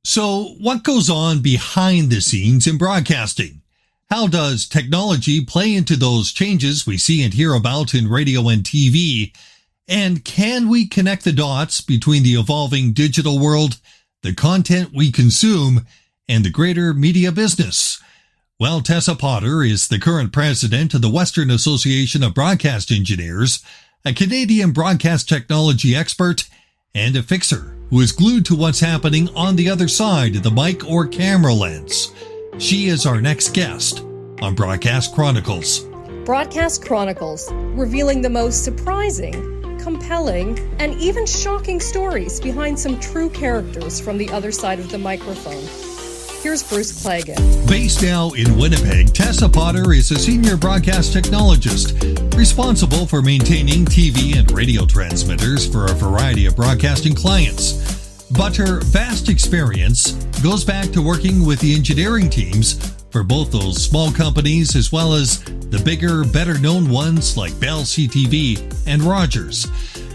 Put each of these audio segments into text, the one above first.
So, what goes on behind the scenes in broadcasting? How does technology play into those changes we see and hear about in radio and TV? And can we connect the dots between the evolving digital world, the content we consume, and the greater media business? Well, Tessa Potter is the current president of the Western Association of Broadcast Engineers, a Canadian broadcast technology expert, and a fixer who is glued to what's happening on the other side of the mic or camera lens. She is our next guest on Broadcast Chronicles. Broadcast Chronicles, revealing the most surprising, compelling, and even shocking stories behind some true characters from the other side of the microphone. Here's Bruce Clagan. Based now in Winnipeg, Tessa Potter is a senior broadcast technologist responsible for maintaining TV and radio transmitters for a variety of broadcasting clients. But her vast experience goes back to working with the engineering teams for both those small companies as well as the bigger, better-known ones like Bell CTV and Rogers.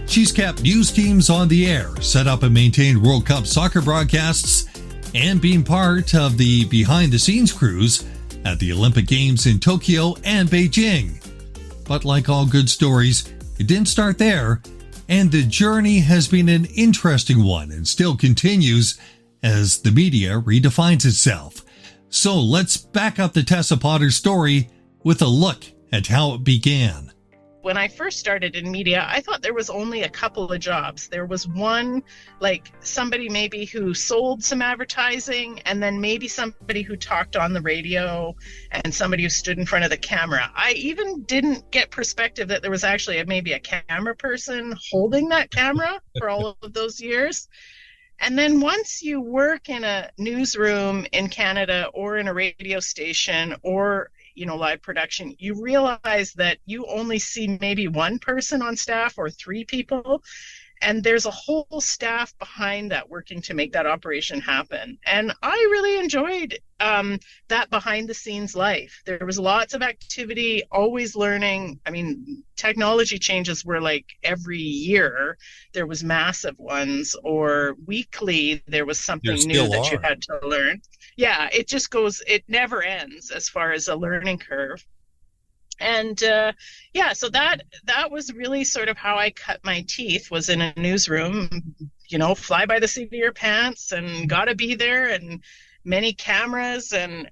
She's kept news teams on the air, set up and maintained World Cup soccer broadcasts, and being part of the behind-the-scenes crews at the Olympic Games in Tokyo and Beijing. But like all good stories, it didn't start there, and the journey has been an interesting one and still continues as the media redefines itself. So let's back up the Tessa Potter story with a look at how it began. When I first started in media, I thought there was only a couple of jobs. There was one, like somebody maybe who sold some advertising, and then maybe somebody who talked on the radio, and somebody who stood in front of the camera. I even didn't get perspective that there was actually maybe a camera person holding that camera for all of those years. And then once you work in a newsroom in Canada or in a radio station or live production, you realize that you only see maybe one person on staff or three people, and there's a whole staff behind that working to make that operation happen. And I really enjoyed that behind the scenes life. There was lots of activity, always learning. I mean, technology changes were like every year there was massive ones, or weekly there was something new that you had to learn. Yeah, it just goes, it never ends as far as a learning curve. And so that was really sort of how I cut my teeth, was in a newsroom, fly by the seat of your pants, and gotta be there, and many cameras, and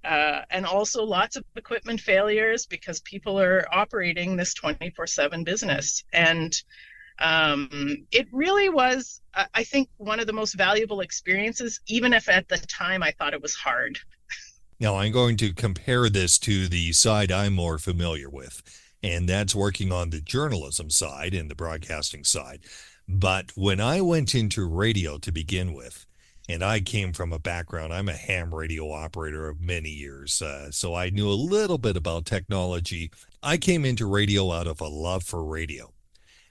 also lots of equipment failures because people are operating this 24/7 business. And it really was, I think, one of the most valuable experiences, even if at the time I thought it was hard. Now, I'm going to compare this to the side I'm more familiar with, and that's working on the journalism side and the broadcasting side. But when I went into radio to begin with, and I came from a background, I'm a ham radio operator of many years, so I knew a little bit about technology. I came into radio out of a love for radio.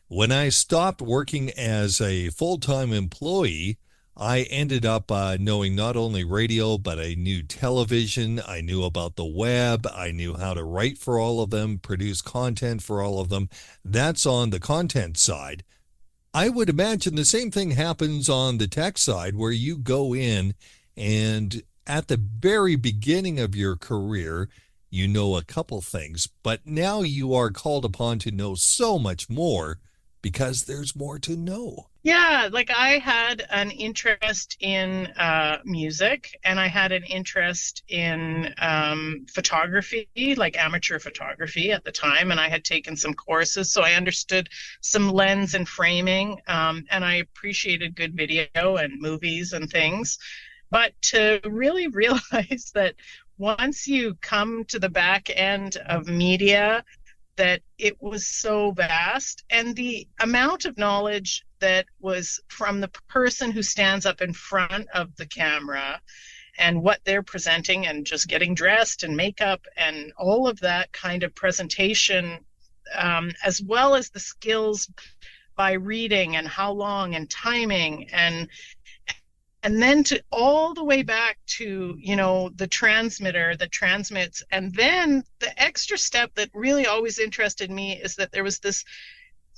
When I stopped working as a full-time employee, I ended up knowing not only radio, but I knew television, I knew about the web, I knew how to write for all of them, produce content for all of them. That's on the content side. I would imagine the same thing happens on the tech side, where you go in and at the very beginning of your career, you know a couple things, but now you are called upon to know so much more because there's more to know. Yeah, like I had an interest in music, and I had an interest in photography, like amateur photography at the time, and I had taken some courses, so I understood some lens and framing, and I appreciated good video and movies and things. But to really realize that once you come to the back end of media, that it was so vast, and the amount of knowledge that was from the person who stands up in front of the camera and what they're presenting and just getting dressed and makeup and all of that kind of presentation, as well as the skills by reading and how long and timing, and then to all the way back to, the transmitter that transmits. And then the extra step that really always interested me is that there was this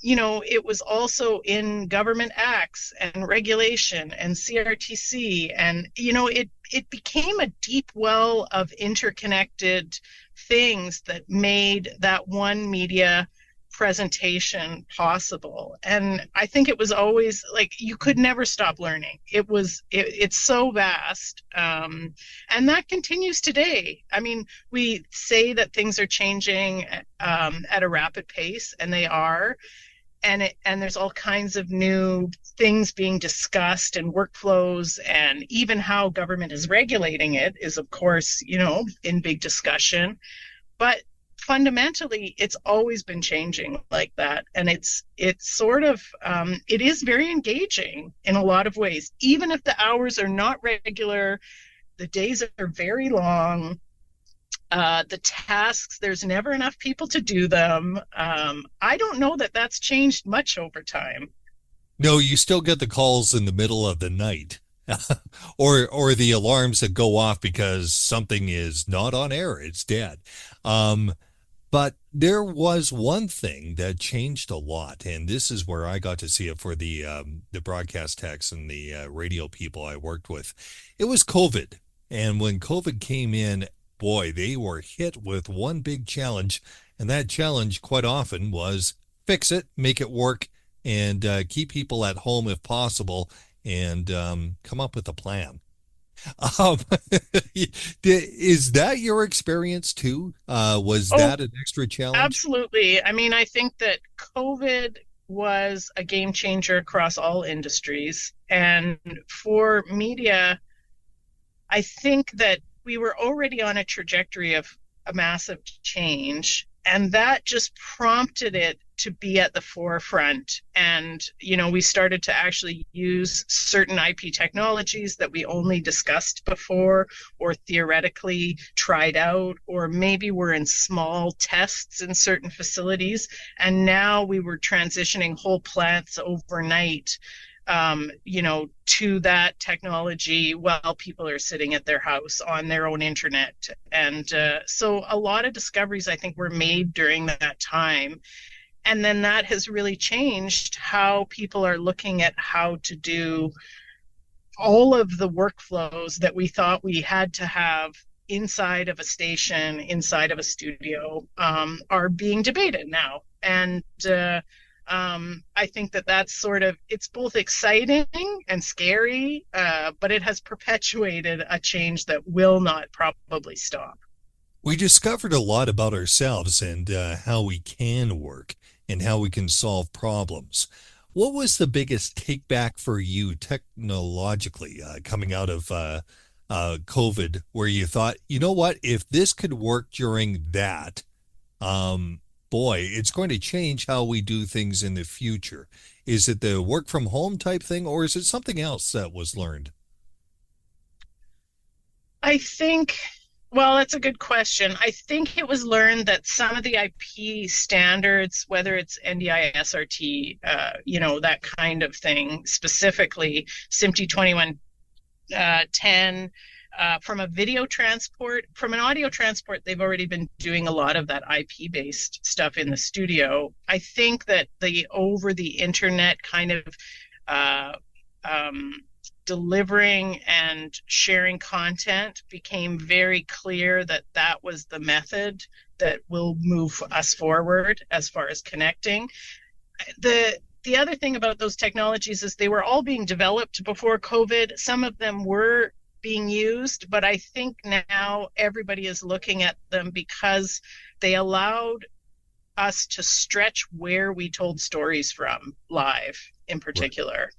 it was also in government acts and regulation and CRTC, and it became a deep well of interconnected things that made that one media presentation possible. And I think it was always like you could never stop learning. It's so vast, and that continues today. I mean, we say that things are changing at a rapid pace, and they are. And there's all kinds of new things being discussed and workflows, and even how government is regulating it is, of course, in big discussion. But fundamentally, it's always been changing like that, and it's sort of it is very engaging in a lot of ways. Even if the hours are not regular, the days are very long. The tasks, there's never enough people to do them. I don't know that that's changed much over time. No, you still get the calls in the middle of the night, or the alarms that go off because something is not on air, it's dead. But there was one thing that changed a lot, and this is where I got to see it for the broadcast techs and the radio people I worked with. It was COVID, and when COVID came in, boy, they were hit with one big challenge, and that challenge quite often was fix it, make it work, and keep people at home if possible, and come up with a plan. Um, is that your experience too? Was Oh, that an extra challenge? absolutely. I mean, I think that COVID was a game changer across all industries. And for media, I think that we were already on a trajectory of a massive change, and that just prompted it to be at the forefront. And, we started to actually use certain IP technologies that we only discussed before or theoretically tried out, or maybe were in small tests in certain facilities. And now we were transitioning whole plants overnight to that technology while people are sitting at their house on their own internet. And so a lot of discoveries, I think, were made during that time. And then that has really changed how people are looking at how to do all of the workflows that we thought we had to have inside of a station, inside of a studio, are being debated now. And I think that that's sort of, it's both exciting and scary, but it has perpetuated a change that will not probably stop. We discovered a lot about ourselves and how we can work and how we can solve problems. What was the biggest take back for you technologically coming out of COVID, where you thought, you know what, if this could work during that, boy, it's going to change how we do things in the future. Is it the work from home type thing, or is it something else that was learned? I think, well, that's a good question. I think it was learned that some of the IP standards, whether it's NDI, SRT, that kind of thing, specifically SMPTE 2110, from a video transport, from an audio transport, they've already been doing a lot of that IP-based stuff in the studio. I think that the over the internet kind of delivering and sharing content became very clear that that was the method that will move us forward as far as connecting. The other thing about those technologies is they were all being developed before COVID. Some of them were being used, but I think now everybody is looking at them because they allowed us to stretch where we told stories from live in particular.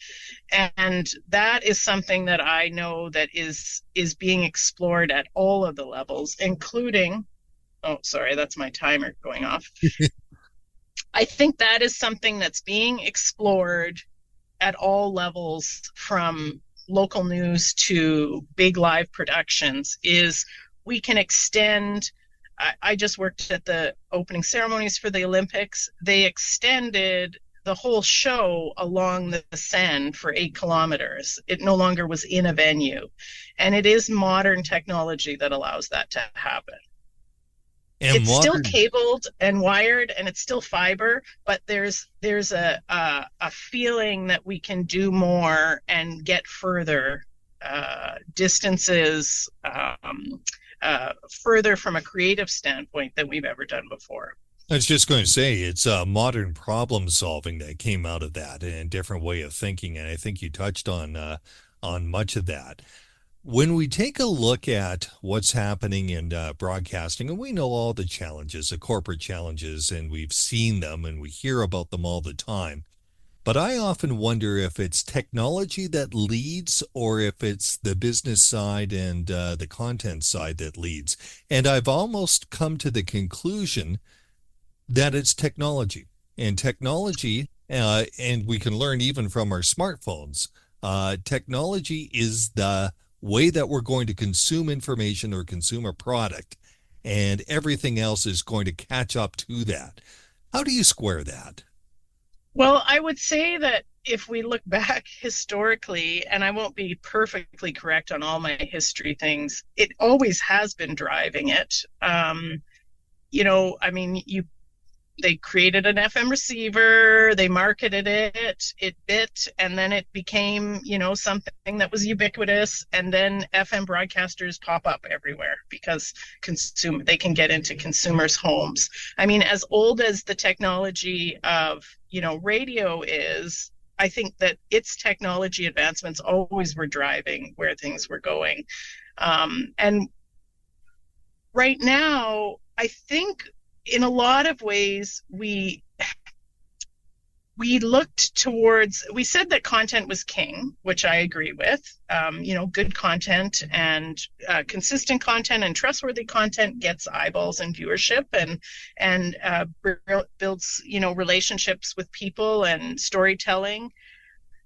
Right. And that is something that I know that is being explored at all of the levels, including, oh, sorry, that's my timer going off. I think that is something that's being explored at all levels, from local news to big live productions, is we can extend. I just worked at the opening ceremonies for the Olympics. They extended the whole show along the Seine for 8 kilometers. It no longer was in a venue. And it is modern technology that allows that to happen. And It's still modern, cabled and wired, and it's still fiber, but there's a feeling that we can do more and get further distances, further from a creative standpoint than we've ever done before. I was just going to say, it's modern problem solving that came out of that and a different way of thinking. And I think you touched on much of that. When we take a look at what's happening in broadcasting, and we know all the challenges, the corporate challenges, and we've seen them and we hear about them all the time. But I often wonder if it's technology that leads or if it's the business side and the content side that leads. And I've almost come to the conclusion that it's technology. And technology, and we can learn even from our smartphones, technology is the way that we're going to consume information or consume a product, and everything else is going to catch up to that. How do you square that? Well, I would say that if we look back historically, and I won't be perfectly correct on all my history things, it always has been driving it. I mean, they created an FM receiver, they marketed it, it bit, and then it became, something that was ubiquitous. And then FM broadcasters pop up everywhere because they can get into consumers' homes. I mean, as old as the technology of, radio is, I think that its technology advancements always were driving where things were going. And right now, I think in a lot of ways, we said that content was king, which I agree with. Good content and consistent content and trustworthy content gets eyeballs and viewership and builds, relationships with people, and storytelling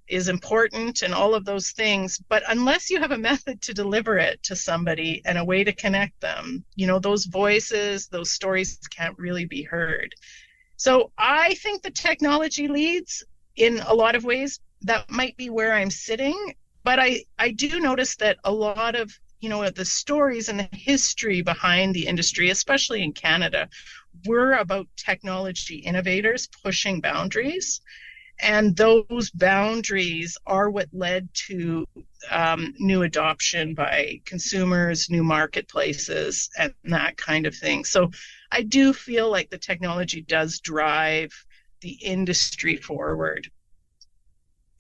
is important and all of those things. But unless you have a method to deliver it to somebody and a way to connect them, those voices, those stories can't really be heard. So I think the technology leads in a lot of ways. That might be where I'm sitting. But I do notice that a lot of, the stories and the history behind the industry, especially in Canada, were about technology innovators pushing boundaries. And those boundaries are what led to new adoption by consumers, new marketplaces, and that kind of thing. So I do feel like the technology does drive the industry forward.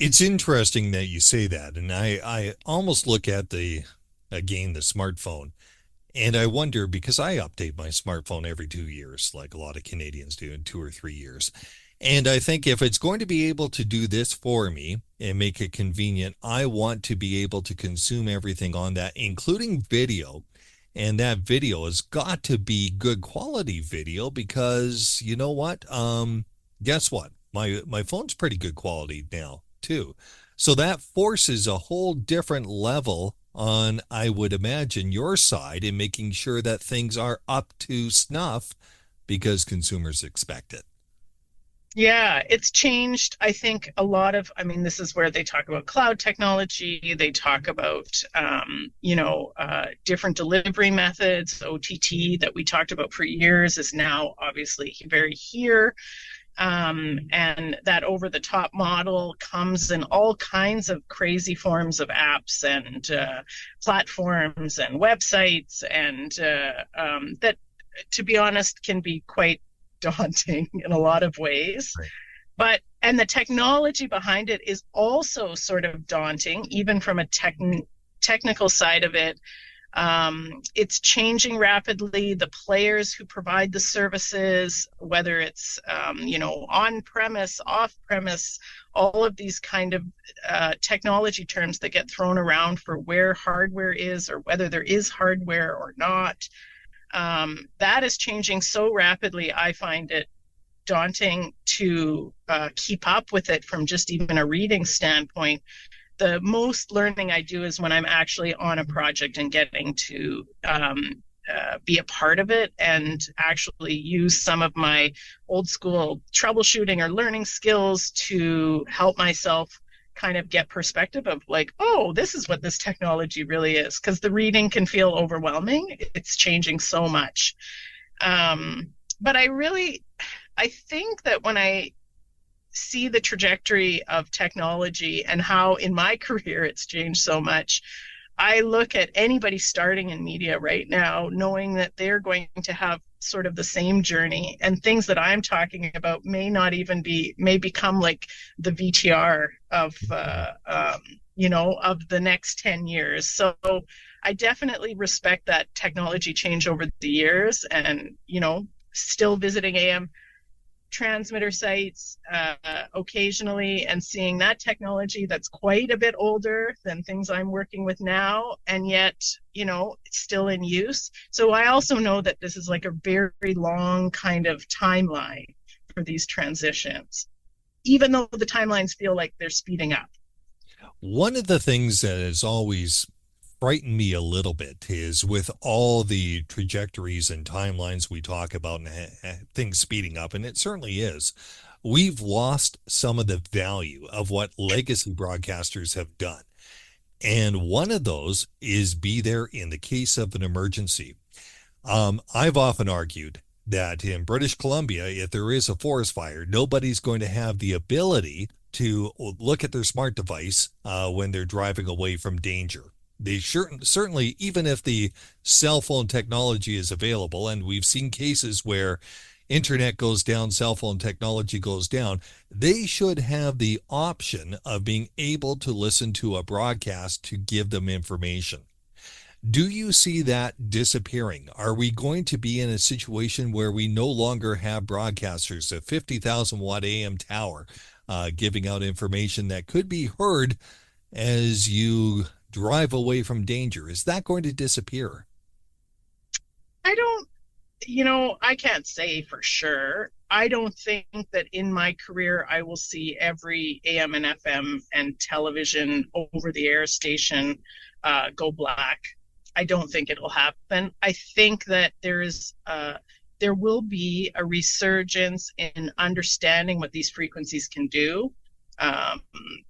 It's interesting that you say that. And I almost look at the smartphone, and I wonder, because I update my smartphone every 2 years, like a lot of Canadians do, in 2 or 3 years. And I think if it's going to be able to do this for me and make it convenient, I want to be able to consume everything on that, including video. And that video has got to be good quality video, because you know what? Guess what? My phone's pretty good quality now too. So that forces a whole different level on, I would imagine, your side in making sure that things are up to snuff because consumers expect it. Yeah, it's changed. I think this is where they talk about cloud technology. They talk about, different delivery methods. OTT that we talked about for years is now obviously very here. And that over-the-top model comes in all kinds of crazy forms of apps and platforms and websites, and that, to be honest, can be quite daunting in a lot of ways. Right. And the technology behind it is also sort of daunting, even from a technical side of it. It's changing rapidly. The players who provide the services, whether it's on-premise, off-premise, all of these kind of technology terms that get thrown around for where hardware is or whether there is hardware or not. That is changing so rapidly, I find it daunting to keep up with it from just even a reading standpoint. The most learning I do is when I'm actually on a project and getting to be a part of it and actually use some of my old school troubleshooting or learning skills to help myself kind of get perspective of like, oh, this is what this technology really is, because the reading can feel overwhelming. It's changing so much. But I think that when I see the trajectory of technology and how in my career it's changed so much, I look at anybody starting in media right now, knowing that they're going to have sort of the same journey, and things that I'm talking about may become like the VTR of, of the next 10 years. So I definitely respect that technology change over the years, and, still visiting AM transmitter sites occasionally and seeing that technology that's quite a bit older than things I'm working with now, and yet, still in use. So I also know that this is like a very long kind of timeline for these transitions, even though the timelines feel like they're speeding up. One of the things that has always frightened me a little bit is with all the trajectories and timelines we talk about and things speeding up, and it certainly is, we've lost some of the value of what legacy broadcasters have done. And one of those is be there in the case of an emergency. I've often argued that in British Columbia, if there is a forest fire, nobody's going to have the ability to look at their smart device when they're driving away from danger. They certainly, even if the cell phone technology is available, and we've seen cases where internet goes down, cell phone technology goes down, they should have the option of being able to listen to a broadcast to give them information. Do you see that disappearing? Are we going to be in a situation where we no longer have broadcasters, a 50,000 watt AM tower, giving out information that could be heard as you drive away from danger? Is that going to disappear? I can't say for sure. I don't think that in my career I will see every AM and FM and television over the air station go black. I don't think it'll happen. I think that there will be a resurgence in understanding what these frequencies can do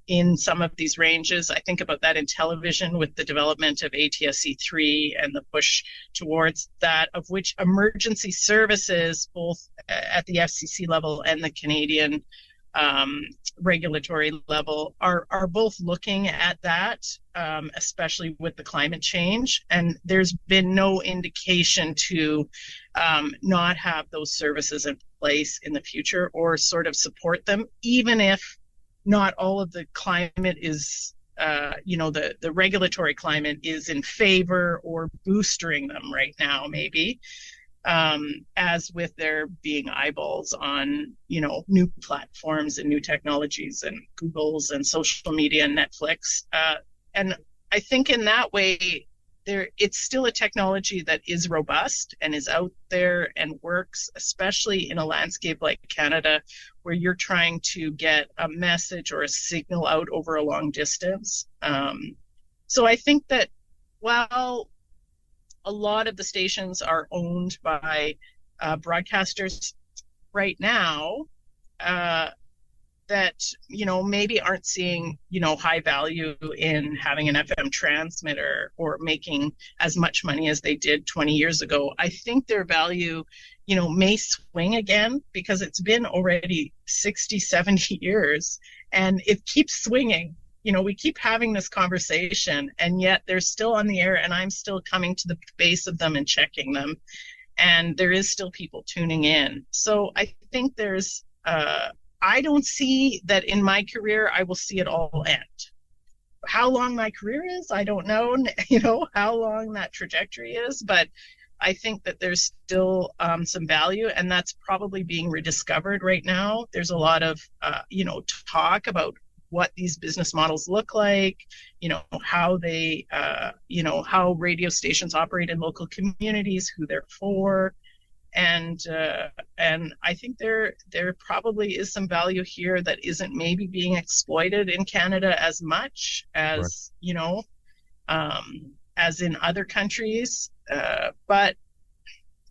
in some of these ranges. I think about that in television with the development of ATSC3 and the push towards that, of which emergency services, both at the FCC level and the Canadian regulatory level, are both looking at that, especially with the climate change. And there's been no indication to not have those services in place in the future or sort of support them, even if not all of the climate is, the regulatory climate is in favor or boosting them right now, maybe, as with there being eyeballs on, new platforms and new technologies and Google's and social media and Netflix. And I think in that way, it's still a technology that is robust and is out there and works, especially in a landscape like Canada, where you're trying to get a message or a signal out over a long distance. So I think that while a lot of the stations are owned by broadcasters right now, that maybe aren't seeing high value in having an FM transmitter or making as much money as they did 20 years ago, I think their value may swing again, because it's been already 60, 70 years and it keeps swinging. We keep having this conversation, and yet they're still on the air, and I'm still coming to the base of them and checking them, and there is still people tuning in. So I think there's I don't see that in my career I will see it all end. How long my career is, I don't know, how long that trajectory is, but I think that there's still some value, and that's probably being rediscovered right now. There's a lot of, talk about what these business models look like, how they, how radio stations operate in local communities, who they're for. And I think there probably is some value here that isn't maybe being exploited in Canada as much as, right, as in other countries. But,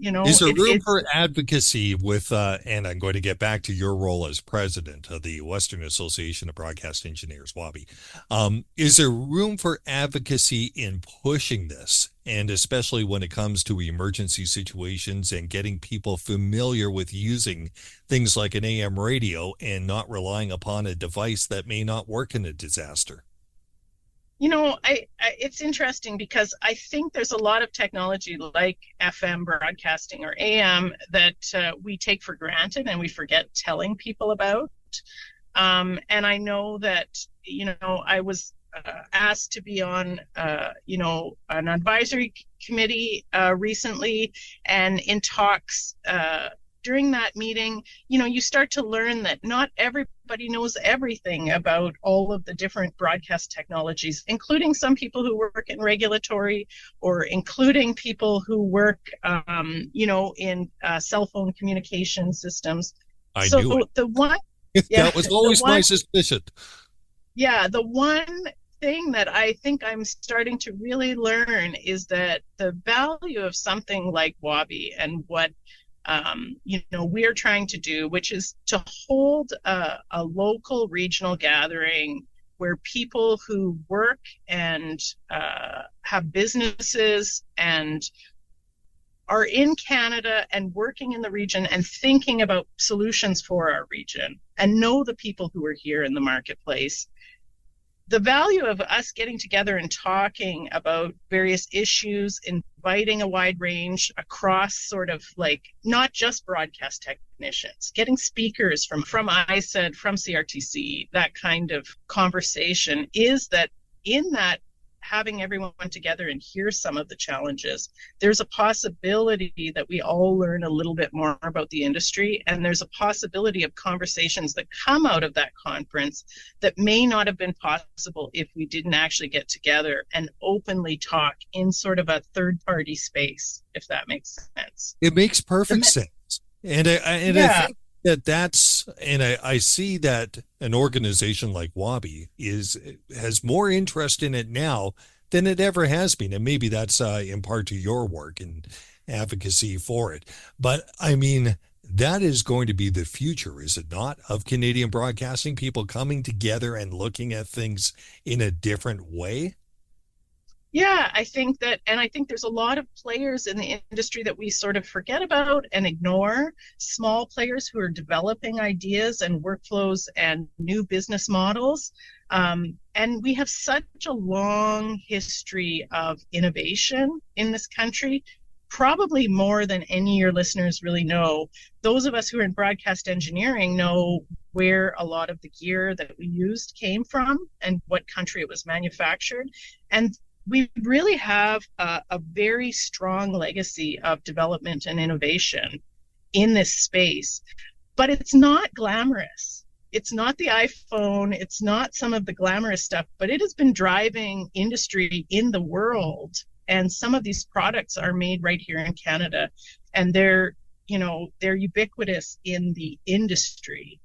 Is there room for advocacy with, and I'm going to get back to your role as president of the Western Association of Broadcast Engineers, WABI. Is there room for advocacy in pushing this, and especially when it comes to emergency situations and getting people familiar with using things like an AM radio and not relying upon a device that may not work in a disaster? It's interesting because I think there's a lot of technology like FM broadcasting or AM that we take for granted and we forget telling people about. And I know that, I was asked to be on, an advisory committee recently, and in talks during that meeting, you start to learn that not everybody knows everything about all of the different broadcast technologies, including some people who work in regulatory, or including people who work, in cell phone communication systems. I knew it. That was always my suspicion. Yeah, the one thing that I think I'm starting to really learn is that the value of something like WABI and what we're trying to do, which is to hold a local regional gathering where people who work and have businesses and are in Canada and working in the region and thinking about solutions for our region and know the people who are here in the marketplace. The value of us getting together and talking about various issues, inviting a wide range across sort of like not just broadcast technicians, getting speakers from ISED, from CRTC, that kind of conversation, is that in that having everyone together and hear some of the challenges, there's a possibility that we all learn a little bit more about the industry, and there's a possibility of conversations that come out of that conference that may not have been possible if we didn't actually get together and openly talk in sort of a third-party space, if that makes sense. It makes perfect sense. And I think I see that an organization like WABI has more interest in it now than it ever has been. And maybe that's in part to your work and advocacy for it. But I mean, that is going to be the future, is it not, of Canadian broadcasting, people coming together and looking at things in a different way? Yeah, I think there's a lot of players in the industry that we sort of forget about and ignore, small players who are developing ideas and workflows and new business models. And we have such a long history of innovation in this country, probably more than any of your listeners really know. Those of us who are in broadcast engineering know where a lot of the gear that we used came from and what country it was manufactured. And we really have a very strong legacy of development and innovation in this space, but it's not glamorous. It's not the iPhone, it's not some of the glamorous stuff, but it has been driving industry in the world. And some of these products are made right here in Canada, and they're ubiquitous in the industry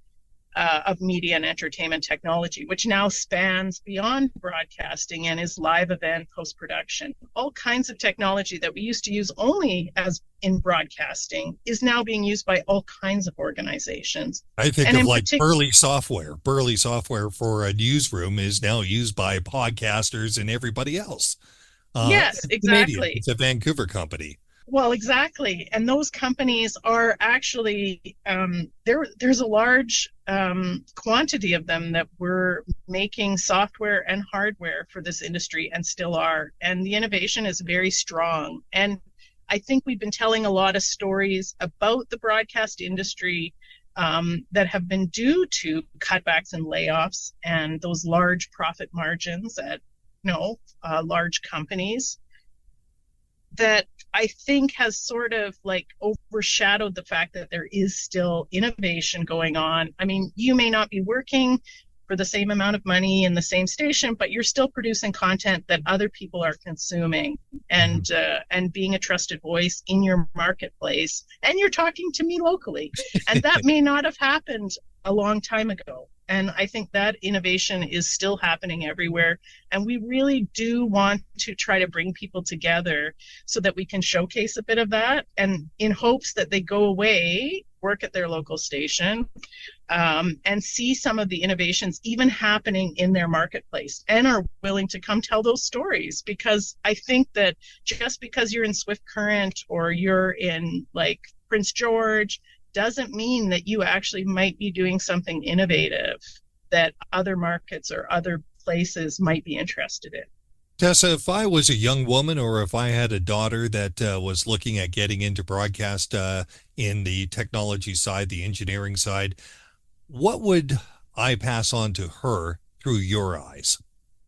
of media and entertainment technology, which now spans beyond broadcasting and is live event, post-production. All kinds of technology that we used to use only as in broadcasting is now being used by all kinds of organizations. I think of like Burley software. Burley software for a newsroom is now used by podcasters and everybody else. Yes, exactly. It's a Vancouver company. Well, exactly. And those companies are actually, there's a large quantity of them that were making software and hardware for this industry and still are. And the innovation is very strong. And I think we've been telling a lot of stories about the broadcast industry that have been due to cutbacks and layoffs and those large profit margins at large companies, that I think has sort of like overshadowed the fact that there is still innovation going on. I mean, you may not be working for the same amount of money in the same station, but you're still producing content that other people are consuming and being a trusted voice in your marketplace. And you're talking to me locally. And that may not have happened a long time ago. And I think that innovation is still happening everywhere. And we really do want to try to bring people together so that we can showcase a bit of that, and in hopes that they go away, work at their local station, and see some of the innovations even happening in their marketplace and are willing to come tell those stories. Because I think that just because you're in Swift Current or you're in like Prince George doesn't mean that you actually might be doing something innovative that other markets or other places might be interested in. Tessa, if I was a young woman or if I had a daughter that was looking at getting into broadcast in the technology side, the engineering side, what would I pass on to her through your eyes?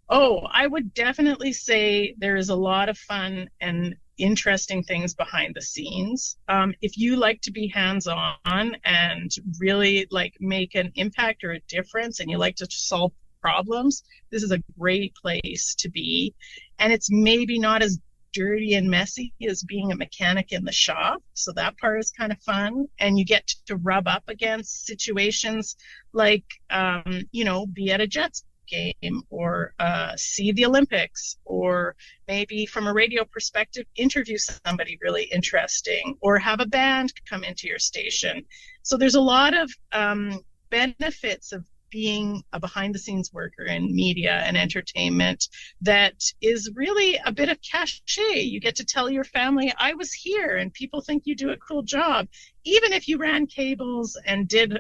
Oh, I would definitely say there is a lot of fun and interesting things behind the scenes. If you like to be hands-on and really like make an impact or a difference, and you like to solve problems, this is a great place to be. And it's maybe not as dirty and messy as being a mechanic in the shop, so that part is kind of fun. And you get to rub up against situations like be at a Jets game or see the Olympics, or maybe from a radio perspective interview somebody really interesting, or have a band come into your station. So there's a lot of benefits of being a behind the scenes worker in media and entertainment that is really a bit of cachet. You get to tell your family, I was here, and people think you do a cool job, even if you ran cables and did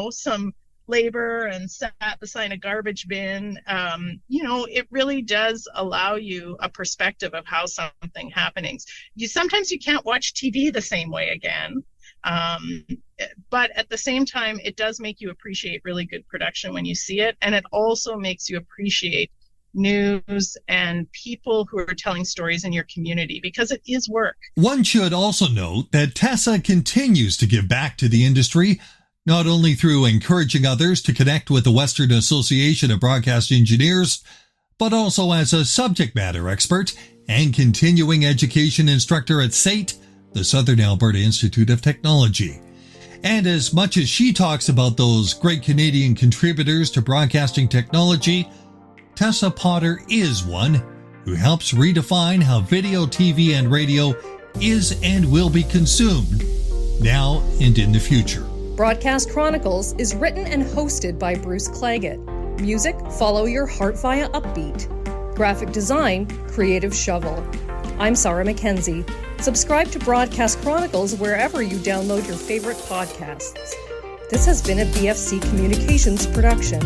some labor and sat beside a garbage bin. It really does allow you a perspective of how something happens. Sometimes you can't watch TV the same way again. But at the same time, it does make you appreciate really good production when you see it. And it also makes you appreciate news and people who are telling stories in your community, because it is work. One should also note that Tessa continues to give back to the industry, not only through encouraging others to connect with the Western Association of Broadcast Engineers, but also as a subject matter expert and continuing education instructor at SAIT, the Southern Alberta Institute of Technology. And as much as she talks about those great Canadian contributors to broadcasting technology, Tessa Potter is one who helps redefine how video, TV, and radio is and will be consumed now and in the future. Broadcast Chronicles is written and hosted by Bruce Claggett. Music, Follow Your Heart via Upbeat. Graphic design, Creative Shovel. I'm Sarah McKenzie. Subscribe to Broadcast Chronicles wherever you download your favorite podcasts. This has been a BFC Communications production.